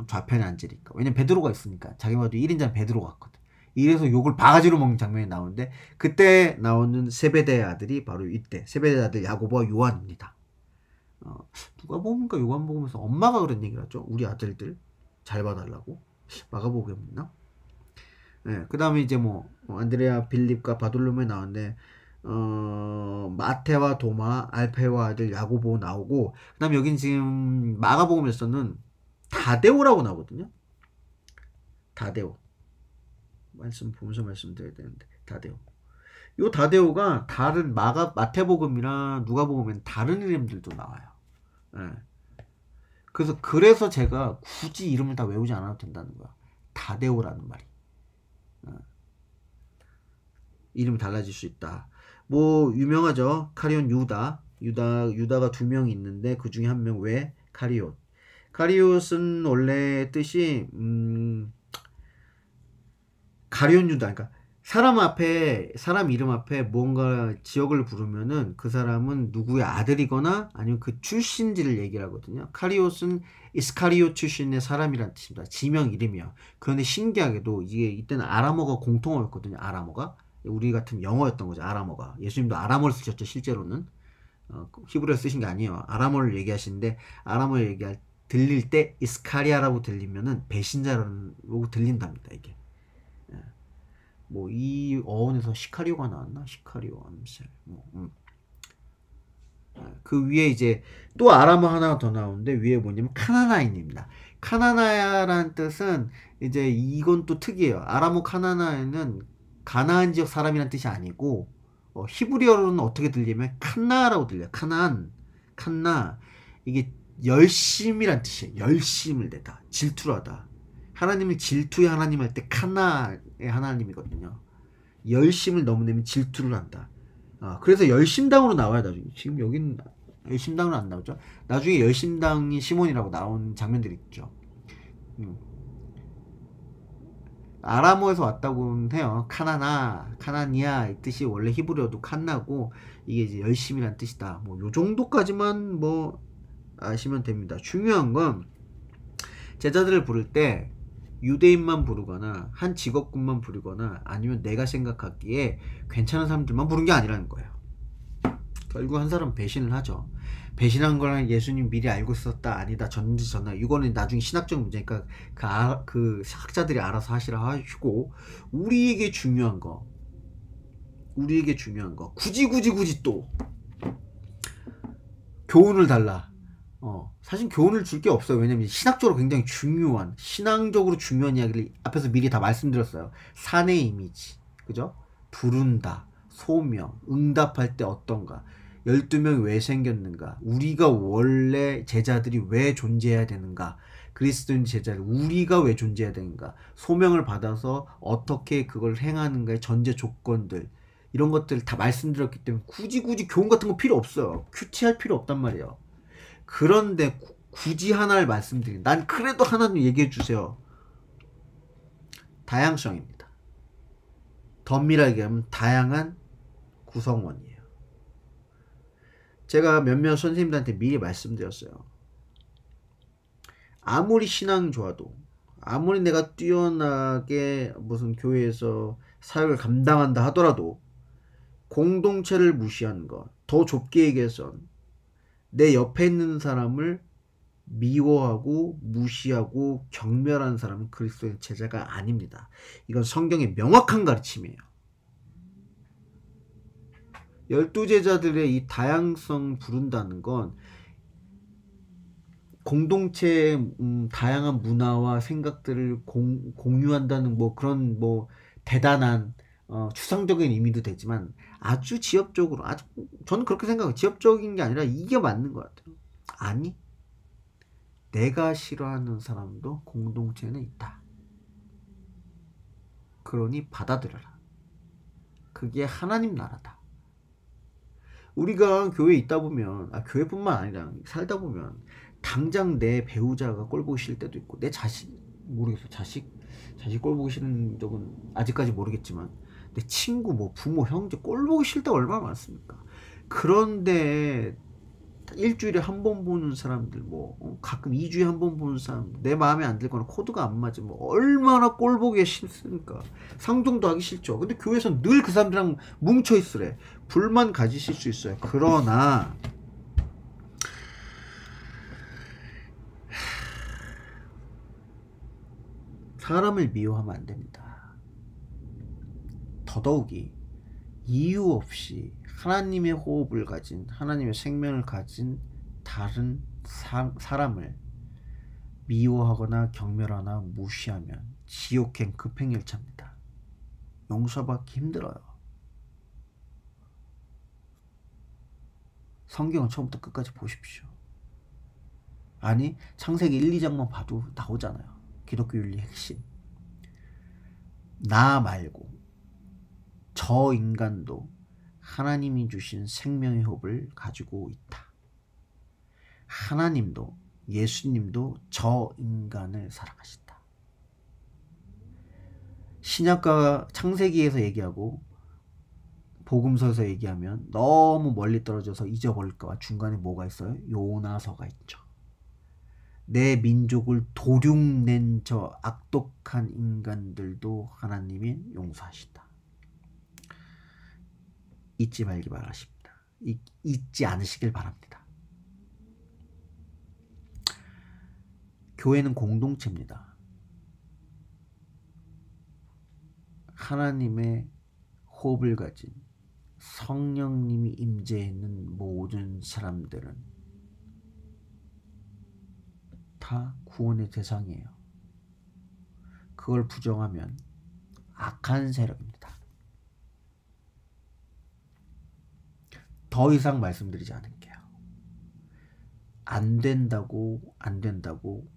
좌편에 앉으리까. 왜냐면 베드로가 있으니까. 자기 말도 1인자는 베드로가 왔거든. 이래서 욕을 바가지로 먹는 장면이 나오는데 그때 나오는 세베대의 아들이 바로 이때 세베대의 아들 야고보와 요한입니다. 누가 보니까 요한복음에서 엄마가 그런 얘기를 하죠. 우리 아들들 잘 봐달라고. 마가복음에 있나? 네, 그 다음에 이제 뭐 안드레아 빌립과 바돌로메 나오는데 마테와 도마, 알페와 아들 야고보 나오고 그 다음에 여긴 지금 마가복음에서는 다데오라고 나오거든요. 다데오 보면서 말씀드려야 되는데 다데오. 요 다데오가 다른 마태복음이나 누가복음엔 다른 이름들도 나와요. 네. 그래서 제가 굳이 이름을 다 외우지 않아도 된다는 거야. 다데오라는 말이. 이름이 달라질 수 있다. 뭐 유명하죠. 카리온 유다가 2명이 있는데 그 중에 한 명 왜 카리옷. 카리옷은 원래 뜻이 가룟 유다. 그러니까 사람 이름 앞에 뭔가 지역을 부르면은 그 사람은 누구의 아들이거나 아니면 그 출신지를 얘기를 하거든요. 카리옷은 이스카리오 출신의 사람이란 뜻입니다. 지명 이름이요. 그런데 신기하게도 이때는 아람어가 공통어였거든요. 아람어가. 우리 같은 영어였던 거죠. 아람어가. 예수님도 아람어를 쓰셨죠. 실제로는. 히브리어 쓰신 게 아니에요. 아람어를 얘기하시는데 아람어 들릴 때 이스카리아라고 들리면은 배신자라고 들린답니다. 이게. 뭐 이 어원에서 시카리오가 나왔나? 시카리오 암살. 그 위에 이제 또 아람어 하나가 더 나오는데 위에 뭐냐면 카나나인입니다. 카나나야라는 뜻은 이제 이건 또 특이해요. 아람어 카나나에는 가나안 지역 사람이란 뜻이 아니고 히브리어로는 어떻게 들리면 칸나라고 들려요. 칸나. 이게 열심이란 뜻이에요. 열심을 내다. 질투를 하다. 하나님을 질투의 하나님 할 때 칸나의 하나님이거든요. 열심을 너무 내면 질투를 한다. 그래서 열심당으로 나와요. 나중에. 지금 여기는 열심당으로 안 나오죠. 나중에 열심당이 시몬이라고 나온 장면들이 있죠. 아람어에서 왔다고 해요. 카나니아 이 뜻이 원래 히브리어도 칸나고 이게 이제 열심이란 뜻이다. 뭐 요 정도까지만 뭐 아시면 됩니다. 중요한 건 제자들을 부를 때 유대인만 부르거나 한 직업군만 부르거나 아니면 내가 생각하기에 괜찮은 사람들만 부른 게 아니라는 거예요. 결국 한 사람은 배신을 하죠. 배신한 거랑 예수님 미리 알고 있었다 아니다 전지전능 이거는 나중에 신학적 문제니까 그 학자들이 알아서 하시라 하시고, 우리에게 중요한 거 굳이 또 교훈을 달라. 사실 교훈을 줄 게 없어요. 왜냐면 신학적으로 굉장히 중요한, 신앙적으로 중요한 이야기를 앞에서 미리 다 말씀드렸어요. 산의 이미지, 그죠? 부른다, 소명, 응답할 때 어떤가, 12명이 왜 생겼는가, 우리가 원래 제자들이 왜 존재해야 되는가, 그리스도인 제자들 우리가 왜 존재해야 되는가, 소명을 받아서 어떻게 그걸 행하는가의 전제 조건들, 이런 것들을 다 말씀드렸기 때문에 굳이 교훈 같은 거 필요 없어요. 큐티할 필요 없단 말이에요. 그런데 굳이 하나를 말씀드린, 난 그래도 하나는 얘기해 주세요. 다양성입니다. 더 엄밀하게 하면 다양한 구성원이에요. 제가 몇몇 선생님들한테 미리 말씀드렸어요. 아무리 신앙이 좋아도, 아무리 내가 뛰어나게 무슨 교회에서 사역을 감당한다 하더라도 공동체를 무시하는 것, 더 좁게 얘기해선 내 옆에 있는 사람을 미워하고 무시하고 경멸하는 사람은 그리스도의 제자가 아닙니다. 이건 성경의 명확한 가르침이에요. 12제자들의 이 다양성 부른다는 건 공동체의 다양한 문화와 생각들을 공유한다는 그런 대단한 추상적인 의미도 되지만, 아주 지엽적으로, 저는 그렇게 생각해요. 지엽적인 게 아니라 이게 맞는 것 같아요. 아니, 내가 싫어하는 사람도 공동체는 있다. 그러니 받아들여라. 그게 하나님 나라다. 우리가 교회에 있다 보면, 교회뿐만 아니라 살다 보면 당장 내 배우자가 꼴 보기 싫을 때도 있고, 내 자식, 모르겠어, 자식 꼴 보기 싫은 적은 아직까지 모르겠지만, 내 친구, 부모, 형제 꼴 보기 싫을 때가 얼마나 많습니까? 그런데 일주일에 한 번 보는 사람들, 가끔 2주에 한 번 보는 사람, 내 마음에 안 들거나 코드가 안 맞으면 얼마나 꼴 보기가 싫습니까? 상종도 하기 싫죠. 근데 교회에서는 늘 그 사람들이랑 뭉쳐 있으래. 불만 가지실 수 있어요. 그러나 사람을 미워하면 안 됩니다. 더더욱이 이유 없이 하나님의 호흡을 가진, 하나님의 생명을 가진 다른 사람을 미워하거나 경멸하거나 무시하면 지옥행 급행열차입니다. 용서받기 힘들어요. 성경은 처음부터 끝까지 보십시오. 아니, 창세기 1, 2장만 봐도 나오잖아요. 기독교 윤리 핵심. 나 말고 저 인간도 하나님이 주신 생명의 호흡을 가지고 있다. 하나님도, 예수님도 저 인간을 사랑하신다. 신약과 창세기에서 얘기하고 복음서에서 얘기하면 너무 멀리 떨어져서 잊어버릴까봐 중간에 뭐가 있어요? 요나서가 있죠. 내 민족을 도륙낸 저 악독한 인간들도 하나님이 용서하신다. 잊지 말기 바라십니다. 잊지 않으시길 바랍니다. 교회는 공동체입니다. 하나님의 호흡을 가진 성령님이 임재해 있는 모든 사람들은 다 구원의 대상이에요. 그걸 부정하면 악한 세력입니다. 더 이상 말씀드리지 않을게요. 안 된다고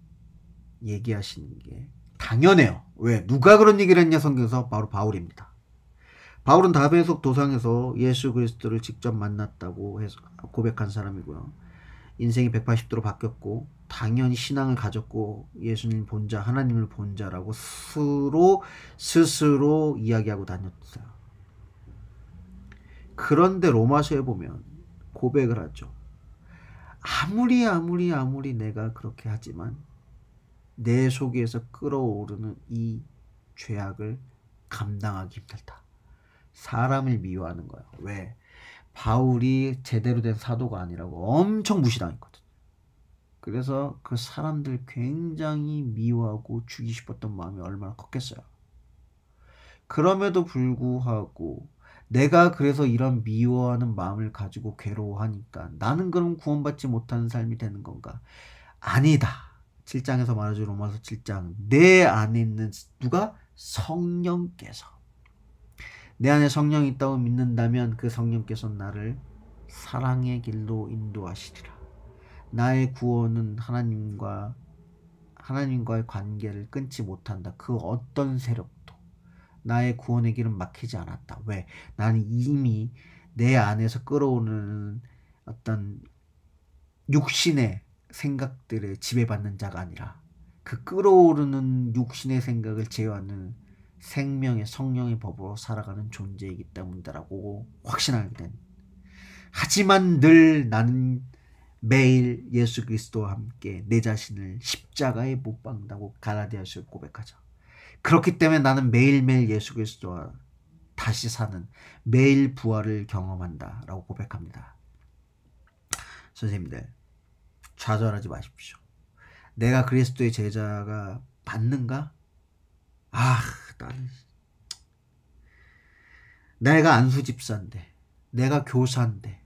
얘기하시는 게 당연해요. 왜? 누가 그런 얘기를 했냐? 성경에서 바로 바울입니다. 바울은 다메섹 도상에서 예수 그리스도를 직접 만났다고 해서 고백한 사람이고요. 인생이 180도로 바뀌었고 당연히 신앙을 가졌고 예수님 본자, 하나님을 본자라고 스스로 이야기하고 다녔어요. 그런데 로마서에 보면 고백을 하죠. 아무리 내가 그렇게 하지만 내 속에서 끓어오르는 이 죄악을 감당하기 힘들다. 사람을 미워하는 거야. 왜? 바울이 제대로 된 사도가 아니라고 엄청 무시당했거든. 그래서 그 사람들 굉장히 미워하고 죽이고 싶었던 마음이 얼마나 컸겠어요. 그럼에도 불구하고 내가 그래서 이런 미워하는 마음을 가지고 괴로워하니까 나는 그럼 구원받지 못하는 삶이 되는 건가? 아니다. 7장에서 말하죠. 로마서 7장. 내 안에 있는 누가? 성령께서. 내 안에 성령이 있다고 믿는다면 그 성령께서 나를 사랑의 길로 인도하시리라. 나의 구원은 하나님과의 관계를 끊지 못한다. 그 어떤 세력도 나의 구원의 길은 막히지 않았다. 왜? 나는 이미 내 안에서 끌어오는 어떤 육신의 생각들에 지배받는 자가 아니라 그 끌어오르는 육신의 생각을 제어하는 생명의 성령의 법으로 살아가는 존재이기 때문이다라고 확신하게 된. 하지만 늘 나는 매일 예수 그리스도와 함께 내 자신을 십자가에 못 박는다고 갈라디아서 고백하죠. 그렇기 때문에 나는 매일매일 예수 그리스도와 다시 사는 매일 부활을 경험한다라고 고백합니다. 선생님들, 좌절하지 마십시오. 내가 그리스도의 제자가 맞는가? 나는 내가 안수 집사인데, 내가 교사인데,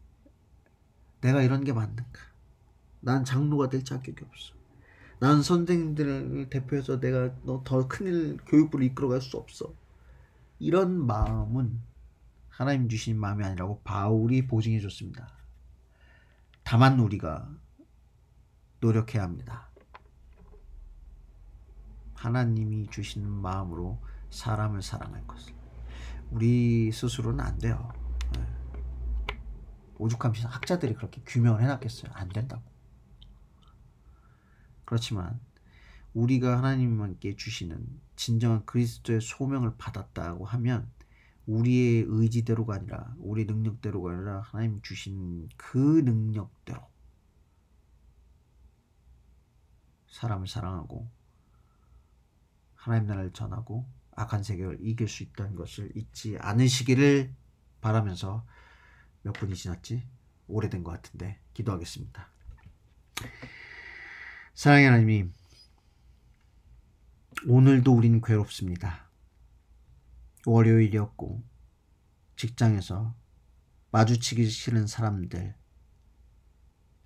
내가 이런 게 맞는가? 난 장로가 될 자격이 없어. 난 선생님들을 대표해서 내가 너 더 큰일 교육부를 이끌어갈 수 없어. 이런 마음은 하나님 주신 마음이 아니라고 바울이 보증해 줬습니다. 다만 우리가 노력해야 합니다. 하나님이 주신 마음으로 사람을 사랑할 것을. 우리 스스로는 안 돼요. 오죽하면 학자들이 그렇게 규명을 해놨겠어요. 안 된다고. 그렇지만 우리가 하나님께 주시는 진정한 그리스도의 소명을 받았다고 하면 우리의 의지대로가 아니라 우리 능력대로가 아니라 하나님 주신 그 능력대로 사람을 사랑하고 하나님 나라를 전하고 악한 세계를 이길 수 있다는 것을 잊지 않으시기를 바라면서 몇 분이 지났지? 오래된 것 같은데 기도하겠습니다. 사랑의 하나님, 오늘도 우리는 괴롭습니다. 월요일이었고 직장에서 마주치기 싫은 사람들,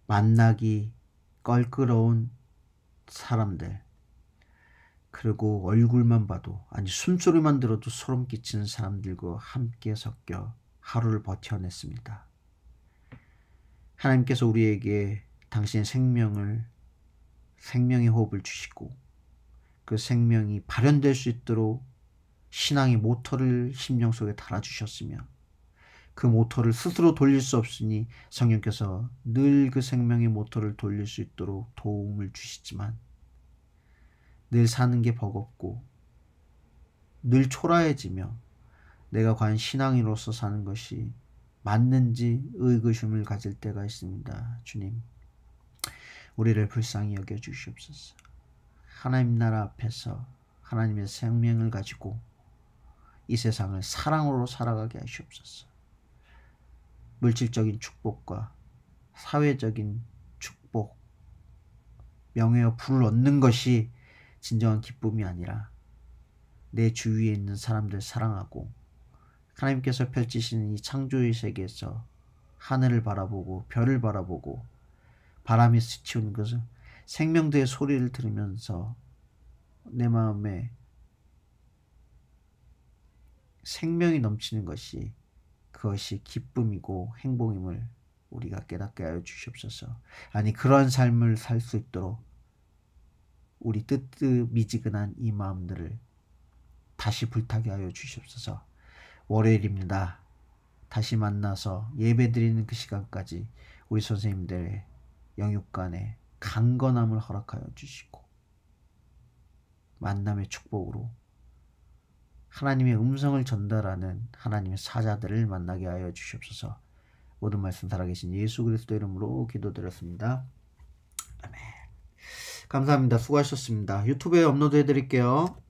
만나기 껄끄러운 사람들, 그리고 얼굴만 봐도 아니 숨소리만 들어도 소름 끼치는 사람들과 함께 섞여 하루를 버텨냈습니다. 하나님께서 우리에게 당신의 생명의 호흡을 주시고 그 생명이 발현될 수 있도록 신앙의 모터를 심령 속에 달아주셨으며 그 모터를 스스로 돌릴 수 없으니 성령께서 늘 그 생명의 모터를 돌릴 수 있도록 도움을 주시지만 늘 사는 게 버겁고 늘 초라해지며 내가 과연 신앙인으로서 사는 것이 맞는지 의구심을 가질 때가 있습니다. 주님, 우리를 불쌍히 여겨주시옵소서. 하나님 나라 앞에서 하나님의 생명을 가지고 이 세상을 사랑으로 살아가게 하시옵소서. 물질적인 축복과 사회적인 축복, 명예와 부를 얻는 것이 진정한 기쁨이 아니라 내 주위에 있는 사람들 사랑하고 하나님께서 펼치시는 이 창조의 세계에서 하늘을 바라보고 별을 바라보고 바람이 스치는 것은 생명대의 소리를 들으면서 내 마음에 생명이 넘치는 것이 그것이 기쁨이고 행복임을 우리가 깨닫게 하여 주시옵소서. 아니 그러한 삶을 살 수 있도록 우리 뜨뜻미지근한 이 마음들을 다시 불타게 하여 주시옵소서. 월요일입니다. 다시 만나서 예배드리는 그 시간까지 우리 선생님들의 영육간에 강건함을 허락하여 주시고 만남의 축복으로 하나님의 음성을 전달하는 하나님의 사자들을 만나게 하여 주시옵소서. 모든 말씀 살아계신 예수 그리스도 이름으로 기도드렸습니다. 아멘. 감사합니다. 수고하셨습니다. 유튜브에 업로드 해드릴게요.